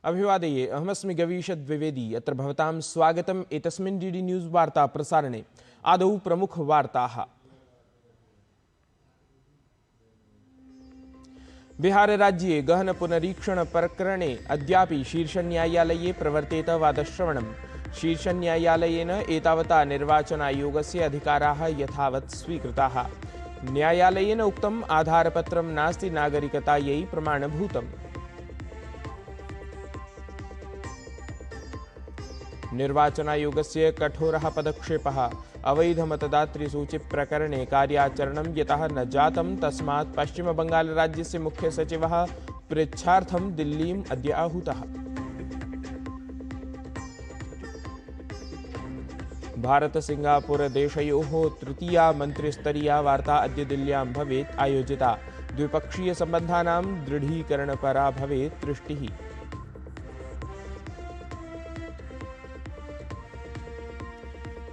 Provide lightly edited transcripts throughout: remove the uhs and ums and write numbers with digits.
अभिवादये, अहमस्मि गवीश द्विवेदी। अत्र भवतां स्वागतम् एतस्मिन् डीडी न्यूज़ वार्ता प्रसारणे। आदौ प्रमुखवार्ताः। बिहारराज्ये गहन पुनरीक्षण प्रकरणे अद्यापि शीर्षन्यायालये प्रवर्तेत वादश्रवणम्। शीर्षन्यायालयेन एतावता निर्वाचन आयोगस्य अधिकाराः यथावत् स्वीकृताः। न्यायालयेन उक्तम् आधारपत्रं नास्ति नागरिकतायै प्रमाणभूतम्। निर्वाचन आयोगस्य कठोरः पदक्षेपः। अवैधमतदातृसूची प्रकरणे कार्याचरणं यतः न जातं तस्मात् पश्चिमबङ्गालराज्यस्य मुख्यसचिवः पृच्छार्थं दिल्लीम् अद्य आहूतः। भारत-सिङ्गापुरदेशयोः तृतीया मन्त्रिस्तरीया वार्ता अद्य दिल्ल्यां भवेत् आयोजिता। द्विपक्षीयसम्बन्धानां दृढीकरणपरा भवेत् दृष्टिः।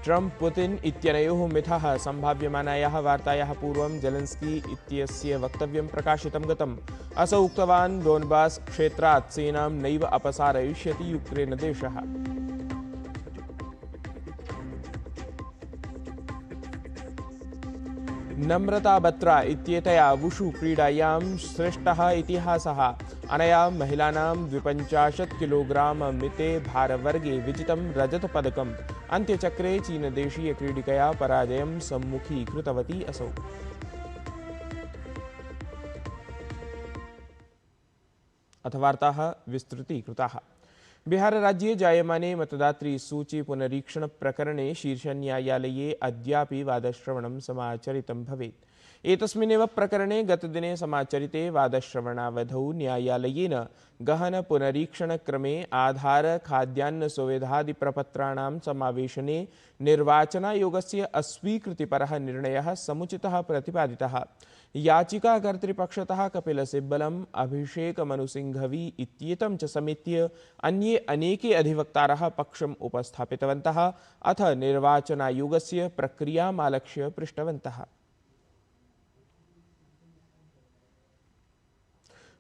ट्रम्प पुतिन इत्यनयोः मिथः सम्भाव्यमानायाः वार्तायाः पूर्वं जेलेन्स्की इत्यस्य वक्तव्यं प्रकाशितं गतम्। असौ उक्तवान् डोन्बास् क्षेत्रात् सेनां नैव अपसारयिष्यति यूक्रेन देशः। नम्रता बत्रा इत्येतया वुशु क्रीडायां श्रेष्ठः इतिहासः। अनया महिलानां 52 किलोग्राम मिते भारवर्गे विजितं रजतपदकम्। अन्त्यचक्रे चीनदेशीय क्रीडिकया पराजयं सम्मुखीकृतवती असौ। अथ वार्ताः विस्तृतीकृताः। बिहारराज्ये जायमाने मतदातृसूची पुनरीक्षण प्रकरणे शीर्षन्यायालये अद्यापि वादश्रवणं समाचरितं भवेत्। एतस्मिन्नेव प्रकरणे गतदिने समाचरिते वादश्रवणावधौ न्यायालयेन गहन पुनरीक्षणक्रमे आधार खाद्यान्न सुविधादिप्रपत्राणां समावेशने निर्वाचनायोगस्य अस्वीकृतिपरः निर्णयः समुचितः प्रतिपादितः। याचिकाकर्तृपक्षतः कपिलसिब्बलम्, अभिषेक मनु सिंघवी इत्येतं च समेत्य अन्ये अनेके अधिवक्तारः पक्षम् उपस्थापितवन्तः अथ निर्वाचनायोगस्य प्रक्रियामालक्ष्य पृष्टवन्तः।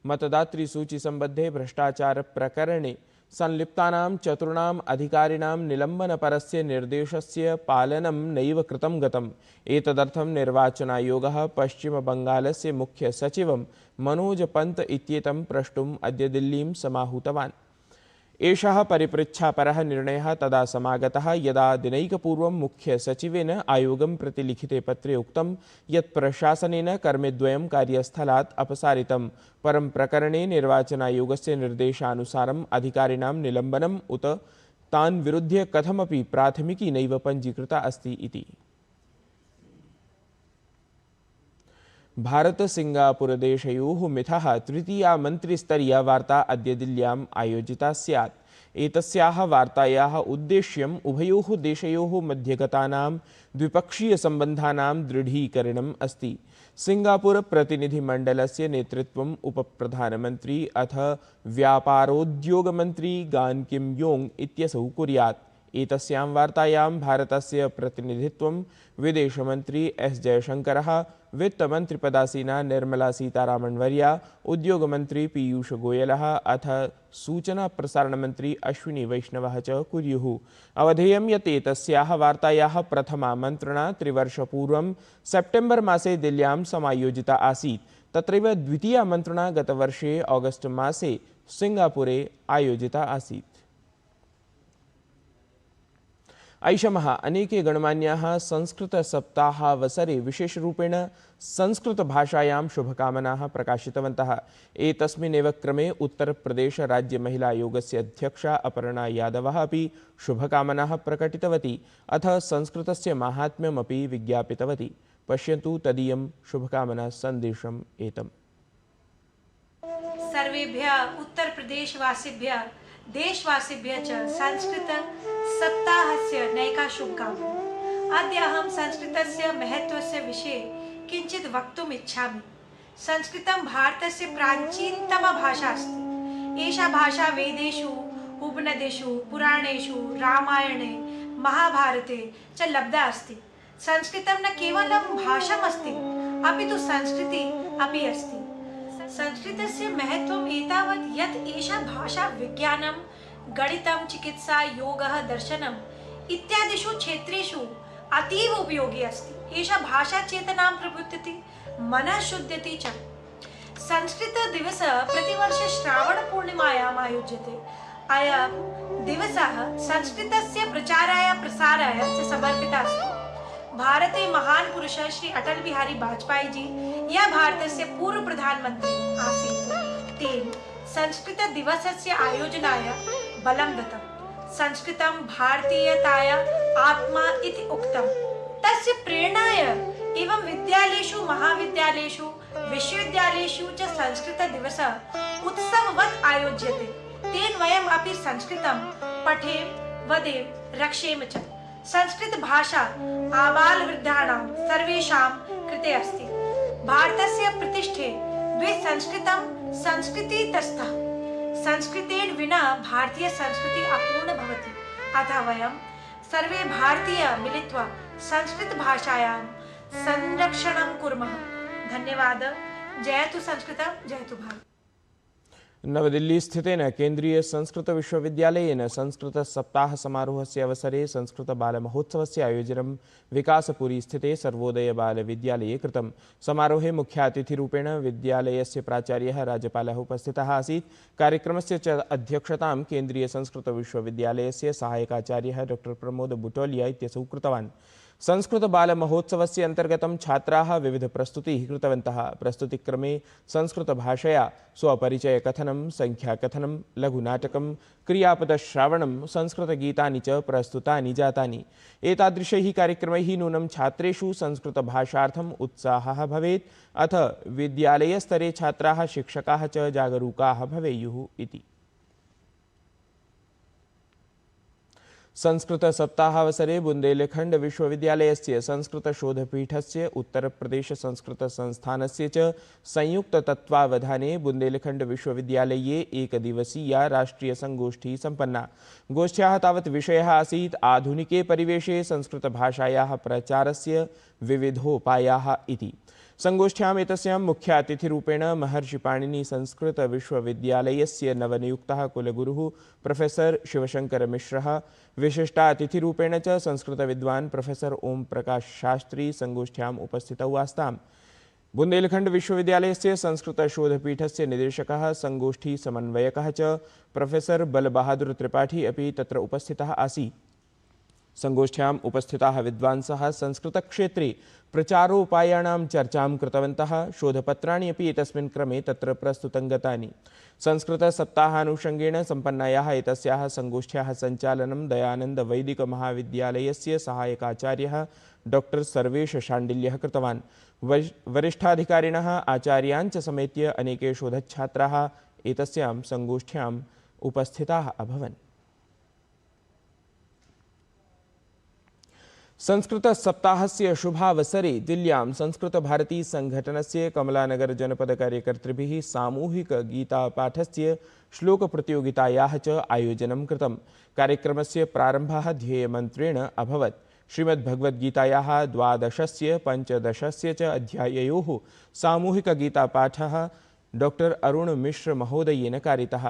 मतदातृसूची संबद्धे भ्रष्टाचार प्रकरणे संलिप्तानां चतुर्णाम् अधिकारिणां निलम्बनपरस्य निर्देशस्य पालनं नैव कृतं गतम्। एतदर्थं निर्वाचनायोगः पश्चिमबङ्गालस्य मुख्यसचिवं मनोज पन्त इत्येतं प्रष्टुम् अद्य दिल्लीं समाहूतवान्। एषः परिपृच्छापरः निर्णयः तदा समागतः यदा दिनैकपूर्वं मुख्यसचिवेन आयोगं प्रति लिखिते पत्रे उक्तं यत् प्रशासनेन कर्मिद्वयं कार्यस्थलात् अपसारितं। परं प्रकरणे निर्वाचनायोगस्य निर्देशानुसारम् अधिकारिणां निलम्बनम् उत तान् विरुध्य कथमपि प्राथमिकी नैव पञ्जीकृता अस्ति इति। भारत-सिङ्गापुरदेशयोः मिथः तृतीया मन्त्रिस्तरीया वार्ता अद्य दिल्ल्याम् आयोजिता स्यात्। एतस्याः वार्तायाः उद्देश्यम् उभयोः देशयोः मध्यगतानां द्विपक्षीयसम्बन्धानां दृढीकरणम् अस्ति। सिङ्गापुर प्रतिनिधिमण्डलस्य नेतृत्वम् उपप्रधानमन्त्री अथ व्यापारोद्योगमन्त्री गान् किम् योङ्ग इत्यसौ कुर्यात्। एतस्यां वार्तायां भारतस्य प्रतिनिधित्वं विदेशमन्त्री एस् जयशङ्करः, वित्तमन्त्रिपदासीना निर्मला सीतारामन्वर्या, उद्योगमन्त्री पीयूषगोयलः अथ सूचनाप्रसारणमन्त्री अश्विनी वैष्णवः च कुर्युः। अवधेयं यत् एतस्याः वार्तायाः प्रथमा मन्त्रणा त्रिवर्षपूर्वं सेप्टेम्बर् मासे दिल्ल्यां समायोजिता आसीत्। तत्रैव द्वितीया मन्त्रणा गतवर्षे ऑगस्ट मासे सिङ्गापुरे आयोजिता आसीत्। ऐषमः अनेके गणमान्याः संस्कृतसप्ताहावसरे विशेषरूपेण संस्कृतभाषायां शुभकामनाः प्रकाशितवन्तः। एतस्मिन्नेव क्रमे उत्तरप्रदेशराज्यमहिलाआयोगस्य अध्यक्षा अपर्णा यादवः अपि शुभकामनाः प्रकटितवती अथ संस्कृतस्य माहात्म्यमपि विज्ञापितवती। पश्यन्तु तदीयं शुभकामना सन्देशम् एतम्। सर्वेभ्यः उत्तरप्रदेशवासिभ्यः देशवासिभ्यः च संस्कृत सप्ताहस्य नैका शुभकामना। अद्य अहं संस्कृतस्य महत्त्वस्य विषये किञ्चित् वक्तुम् इच्छामि। संस्कृतं भारतस्य प्राचीनतमा भाषा अस्ति। एषा भाषा वेदेषु, उपनिषदेषु, पुराणेषु, रामायणे, महाभारते च लब्धा अस्ति। संस्कृतं न केवलं भाषामस्ति अपि तु संस्कृति अपि अस्ति। संस्कृतस्य महत्त्वम् एतावत् यत् एषा भाषा विज्ञानं, गणितं, चिकित्सा, योगः, दर्शनम् इत्यादिषु क्षेत्रेषु अतीव उपयोगी अस्ति। एषा भाषा चेतनां प्रबुद्धति, मनः शुद्ध्यति च। संस्कृत दिवस प्रतिवर्ष श्रावण पूर्णिमायाम् आयोज्यते। अयं दिवसः संस्कृतस्य प्रचाराय प्रसाराय च समर्पितः अस्ति। भारते महान पुरुषः श्री अटल बिहारी वाजपेयी जी या भारतस्य पूर्व प्रधानमंत्री आसीत्। तेन संस्कृत दिवसस्य आयोजनाय बलं दत्तं। संस्कृतं भारतीयताया आत्मा इति उक्तं। तस्य प्रेरणाय एवं विद्यालयेषु, महाविद्यालयेषु, विश्वविद्यालयेषु च संस्कृत दिवसः उत्सववत् आयोज्यते। तेन वयम् अपि संस्कृतं पठेम, वदेम, रक्षेम च। संस्कृत भाषा आबालवृद्धानां सर्वेषां कृते अस्ति। भारतस्य प्रतिष्ठे द्वे संस्कृतं संस्कृतितस्तः। संस्कृतेन विना भारतीय संस्कृति अपूर्ण भवति। अतः वयं सर्वे भारतीय मिलित्वा संस्कृत भाषायां संरक्षणं कुर्मः। धन्यवादः। जयतु संस्कृतं, जयतु भारत। नवदिल्ली स्थितेन केन्द्रीय संस्कृत विश्वविद्यालयेन संस्कृत सप्ताह समारोहस्य अवसरे संस्कृत बालमहोत्सवस्य आयोजनं विकासपुरी स्थिते सर्वोदय बालविद्यालये कृतम्। समारोहे मुख्यातिथिरूपेण विद्यालयस्य प्राचार्यः राज्यपालः उपस्थितः आसीत्। कार्यक्रमस्य च अध्यक्षतां केन्द्रीय संस्कृत विश्वविद्यालयस्य सहायकाचार्यः डॉ प्रमोद बुटोलिया इत्यसौ कृतवान्। संस्कृत बाल महोत्सवस्य अन्तर्गतं छात्राः विविध प्रस्तुतिः कृतवन्तः। प्रस्तुतिक्रमे संस्कृत भाषया स्वपरिचयकथनं, संख्याकथनं, लघुनाटकं, क्रियापदश्रावणं, संस्कृतगीतानि च प्रस्तुतानि जातानि। एतादृशैः कार्यक्रमैः नूनं छात्रेषु संस्कृतभाषार्थम् उत्साहः भवेत्, अथ विद्यालयस्तरे छात्राः शिक्षकाः च जागरूकाः भवेयुः इति। संस्कृत सप्ताहावसरे बुन्देलखण्ड विश्वविद्यालयस्य संस्कृत शोधपीठस्य उत्तरप्रदेश संस्कृत संस्थानस्य च संयुक्त तत्त्वावधाने बुन्देलखण्ड विश्वविद्यालये एकदिवसीया राष्ट्रिय संगोष्ठी सम्पन्ना। गोष्ठ्याः तावत् विषयः आसीत् आधुनिके परिवेशे संस्कृतभाषायाः प्रचारस्य विविधोपायाः इति। संगोष्ठ्याम् एतस्यां मुख्यातिथिरूपेण महर्षिपाणिनि संस्कृत विश्वविद्यालयस्य नवनियुक्तः कुलगुरुः प्रोफेसर शिवशंकर मिश्रः, विशिष्टातिथिरूपेण च संस्कृतविद्वान् प्रोफेसर ओम प्रकाश शास्त्री संगोष्ठ्याम् उपस्थितौ आस्ताम्। बुन्देलखण्ड विश्वविद्यालयस्य संस्कृत शोधपीठस्य निदेशकः, संगोष्ठी समन्वयकः च प्रोफेसर बलबहादुर त्रिपाठी अपि तत्र उपस्थितः आसीत्। संगोष्ठ्याम् उपस्थिताः विद्वांसः संस्कृतक्षेत्रे प्रचारोपायानां चर्चां कृतवन्तः। शोधपत्राणि अपि एतस्मिन् क्रमे तत्र प्रस्तुतं गतानि। संस्कृतसप्ताहानुषङ्गेण सम्पन्नायाः एतस्याः संगोष्ठ्याः सञ्चालनं दयानन्द वैदिक महाविद्यालयस्य सहायकाचार्यः डॉक्टर सर्वेश शाण्डिल्यः कृतवान्। वरिष्ठाधिकारिणः आचार्यान् च समेत्य अनेके शोधच्छात्राः एतस्यां संगोष्ठ्याम् उपस्थिताः अभवन्। संस्कृत सप्ताहस्य शुभावसरे दिल्ल्यां संस्कृत भारती संघटनस्य कमलानगर जनपद कार्यकर्तृभिः सामूहिक गीतापाठस्य श्लोकप्रतियोगितायाः च आयोजनं कृतम्। कार्यक्रमस्य प्रारम्भः ध्येयमन्त्रेण अभवत्। श्रीमद्भगवद्गीतायाः 12 15 च अध्याययोः सामूहिकगीतापाठः डॉक्टर अरुण मिश्र महोदयेन कारितः।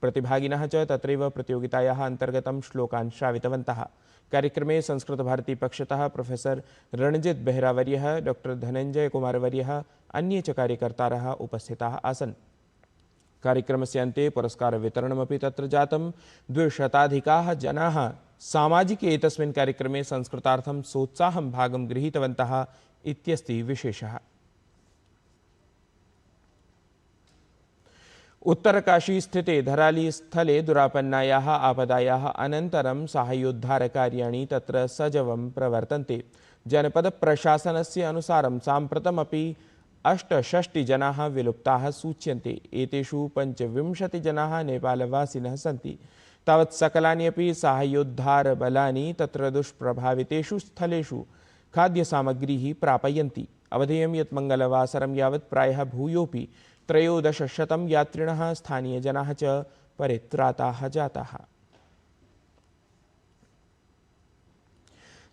प्रतिभागिनः च तत्रैव प्रतियोगितायाः अन्तर्गतं श्लोकान् श्रावितवन्तः। कार्यक्रमे संस्कृत भारती पक्षतः प्रोफेसर रणजित बेहरावर्यः, डॉक्टर धनंजय कुमारवर्यः, अन्ये च कार्यकर्तारः उपस्थिताः आसन्। कार्यक्रमस्य अन्ते पुरस्कारवितरणमपि तत्र जातम्। 200 जनाः सामाजिके एतस्मिन् कार्यक्रमे संस्कृतार्थं सोत्साहं भागं गृहीतवन्तः इत्यस्ति विशेषः। उत्तरकाशी स्थिते धराली स्थले दुरापन्नायाः आपदायाः अनन्तरं साहाय्योद्धारकार्याणि तत्र सजवं प्रवर्तन्ते। जनपदप्रशासनस्य अनुसारं साम्प्रतमपि 68 जनाः विलुप्ताः सूच्यन्ते। एतेषु 25 जनाः नेपालवासिनः सन्ति। तावत् सकलानि अपि साहाय्योद्धारबलानि तत्र दुष्प्रभावितेषु स्थलेषु खाद्यसामग्रीः प्रापयन्ति। अवधेयं यत् मङ्गलवासरं यावत् प्रायः भूयोऽपि 1300 यात्रिणः स्थानीयजनाः च परित्राताः जाताः।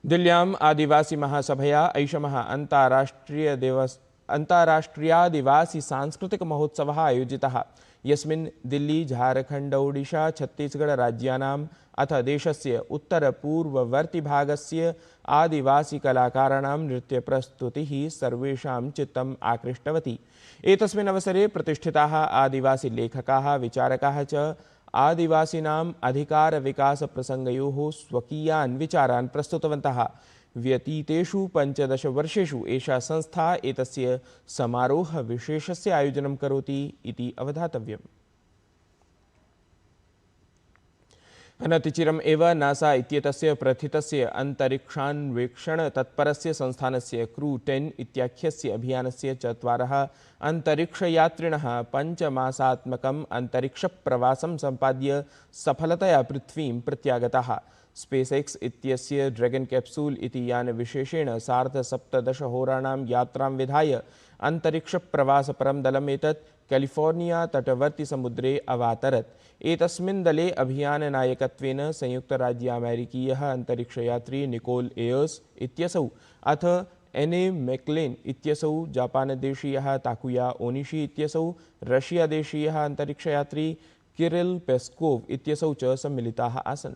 दिल्ल्याम् आदिवासीमहासभया ऐषमः अन्ताराष्ट्रियादिवासीसांस्कृतिकमहोत्सवः आयोजितः, यस्मिन् दिल्ली, झारखण्ड, ओडिशा, छत्तीसगढ-राज्यानाम् अथ देशस्य उत्तरपूर्ववर्तिभागस्य आदिवासीकलाकाराणां नृत्यप्रस्तुतिः सर्वेषां चित्तम् आकृष्टवती। एतस्मिन् अवसरे प्रतिष्ठिताः आदिवासीलेखकाः, विचारकाः च आदिवासीनाम् अधिकारविकासप्रसङ्गयोः स्वकीयान् विचारान् प्रस्तुतवन्तः। व्यतीतेषु 15 वर्षेषु एषा संस्था एतस्य समारोहविशेषस्य आयोजनं करोति इति अवधातव्यम्। अनतिचिरम् एव नासा इत्येतस्य प्रथितस्य अन्तरिक्षान्वेषणतत्परस्य संस्थानस्य क्रू-10 इत्याख्यस्य अभियानस्य 4 अन्तरिक्षयात्रिणः 5 मासात्मकम् अन्तरिक्षप्रवासं सम्पाद्य सफलतया पृथ्वीं प्रत्यागताः। स्पेसएक्स इत्यस्य ड्रैगन कैप्सूल इति यानविशेषेण सार्ध-17 होराणां यात्रां विधाय अन्तरिक्षप्रवासपरं दलम् एतत् कैलिफोर्निया तटवर्तिसमुद्रे अवातरत्। एतस्मिन् दले अभियाननायकत्वेन संयुक्तराज्यामेरिकीयः अन्तरिक्षयात्री निकोल एयर्स इत्यसौ अथ एने मैक्लेन इत्यसौ, जापानदेशीयः ताकुया ओनिशी इत्यसौ, रशियादेशीयः अन्तरिक्षयात्री किरिल पेस्कोव इत्यसौ च सम्मिलिताः आसन्।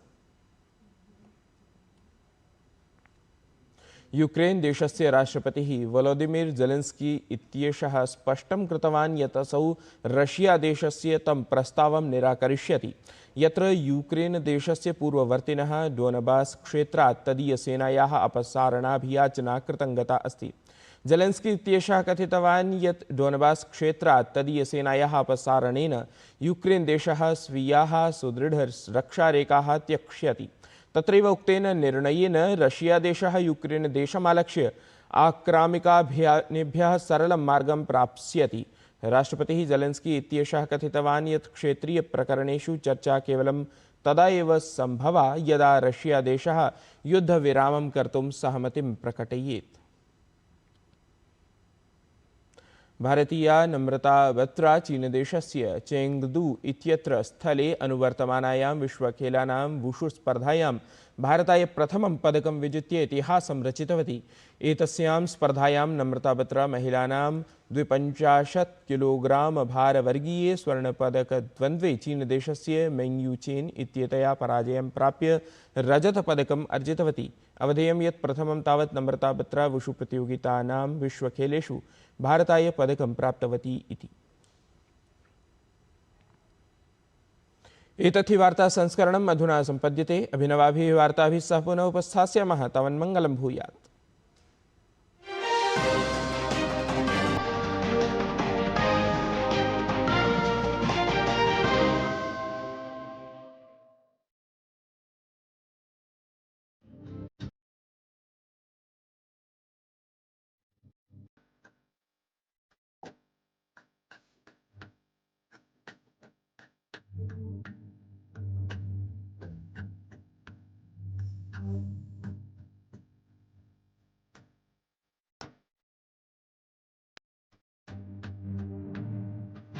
यूक्रेन देशस्य राष्ट्रपतिः वोलोदिमिर् ज़ेलेन्स्की इत्येषः स्पष्टं कृतवान् यत् असौ रशिया देशस्य तं प्रस्तावं निराकरिष्यति, यत्र यूक्रेन देशस्य पूर्ववर्तिनः डोनबास् क्षेत्रात् तदीयसेनायाः अपसारणाभियाचना कृतङ्गता अस्ति। ज़ेलेन्स्की इत्येषः कथितवान् यत् डोनबास् क्षेत्रात् तदीयसेनायाः अपसारणेन यूक्रेन देशः स्वीयाः सुदृढरक्षारेखाः त्यक्ष्यति। तत्रैव उक्तेन निर्णयेन रशियादेशः यूक्रेनदेशमालक्ष्य आक्रामिकाभियानेभ्यः सरलं मार्गं प्राप्स्यति। राष्ट्रपतिः ज़ेलेन्स्की इत्येषः कथितवान् यत् क्षेत्रीयप्रकरणेषु चर्चा केवलं तदा एव सम्भवा यदा रशियादेशः युद्धविरामं कर्तुं सहमतिं प्रकटयेत्। भारतीया नम्रता बत्रा चीनदेशस्य चेङ्गदू इत्यत्र स्थले अनुवर्तमानायां विश्वखेलानां वुशु स्पर्धायां भारताय प्रथमं पदकं विजित्य इतिहासं रचितवती। एतस्यां स्पर्धायां नम्रता बत्रा महिलानां 52 किलोग्राम भारवर्गीये स्वर्णपदकद्वन्द्वे चीनदेशस्य मेङ्ग यू चेन इत्येतया पराजयं प्राप्य रजतपदकम् अर्जितवती। अवधेयं यत् प्रथमं तावत् नम्रता बत्रा वुशु प्रतियोगितानां विश्वखेलेषु भारताय पदकं प्राप्तवती इति। एतत् वार्ता संस्करणम् अधुना सम्पद्यते। अभिनवाभिः वार्ताभिः सह पुनः उपस्थास्यामः। तावन्मङ्गलं भूयात्।